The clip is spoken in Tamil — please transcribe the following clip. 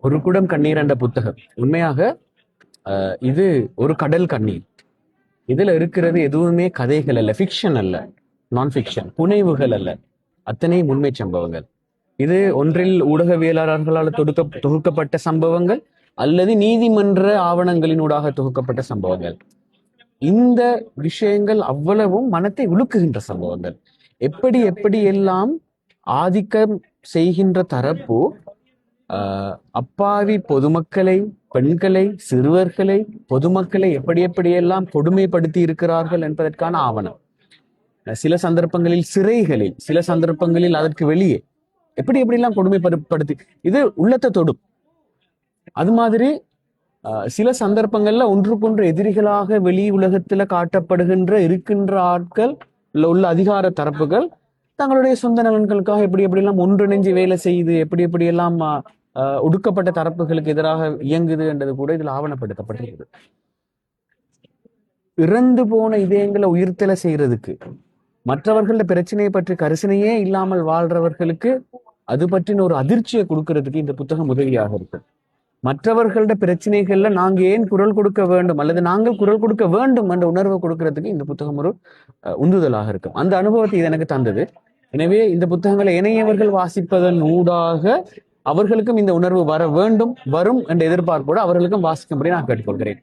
ஒரு குடம் கண்ணீர் என்ற புத்தகம் உண்மையாக இது ஒரு கடல் கண்ணீர். இதுல இருக்கிறது எதுவுமே கதைகள் அல்ல, ஃபிக்ஷன் அல்ல, நான் ஃபிக்ஷன், புனைவுகள் அல்ல, அத்தனை உண்மை சம்பவங்கள். இது ஒன்றில் ஊடகவியலாளர்களால் தொகுக்கப்பட்ட சம்பவங்கள் அல்லது நீதிமன்ற ஆவணங்களினூடாக தொகுக்கப்பட்ட சம்பவங்கள். இந்த விஷயங்கள் அவ்வளவும் மனத்தை உலுக்குகின்ற சம்பவங்கள். எப்படி எல்லாம் ஆதிக்கம் செய்கின்ற தரப்பு அப்பாவி பொதுமக்களை, பெண்களை, சிறுவர்களை, பொதுமக்களை எப்படியெல்லாம் கொடுமைப்படுத்தி இருக்கிறார்கள் என்பதற்கான ஆவணம். சில சந்தர்ப்பங்களில் சிறைகளில், சில சந்தர்ப்பங்களில் அதற்கு வெளியே எப்படியெல்லாம் கொடுமைப்படுத்தி இது உள்ளத்தை தொடும். அது மாதிரி சில சந்தர்ப்பங்கள்ல ஒன்றுக்கொன்று எதிரிகளாக வெளி உலகத்துல காட்டப்படுகின்ற இருக்கின்ற ஆட்கள் உள்ள அதிகார தரப்புகள் தங்களுடைய சொந்த நலன்களுக்காக எப்படியெல்லாம் ஒன்றிணைஞ்சு வேலை செய்து எப்படியெல்லாம் ஒடுக்கப்பட்ட தரப்புகளுக்கு எதிராக இயங்குது என்றது கூட இதில் ஆவணப்படுத்தப்பட்டிருக்குது. இறந்து போன இதயங்களை உயிர்த்தலை செய்யறதுக்கு, மற்றவர்களோட பிரச்சனையை பற்றி கரிசனையே இல்லாமல் வாழ்றவர்களுக்கு அது பற்றின ஒரு அதிர்ச்சியை கொடுக்கறதுக்கு இந்த புத்தகம் உதவியாக இருக்கு. மற்றவர்களோட பிரச்சனைகள்ல நாங்க ஏன் குரல் கொடுக்க வேண்டும் அல்லது நாங்கள் குரல் கொடுக்க வேண்டும் என்ற உணர்வை கொடுக்கறதுக்கு இந்த புத்தகம் ஒரு உந்துதலாக இருக்கும். அந்த அனுபவத்தை இது எனக்கு தந்தது. எனவே இந்த புத்தகங்களை இணையவர்கள் வாசிப்பதன் ஊடாக அவர்களுக்கும் இந்த உணர்வு வர வேண்டும், வரும் என்ற எதிர்பார்ப்போடு அவர்களுக்கும் வாசிக்கும்படி நான் கேட்டுக்கொள்கிறேன்.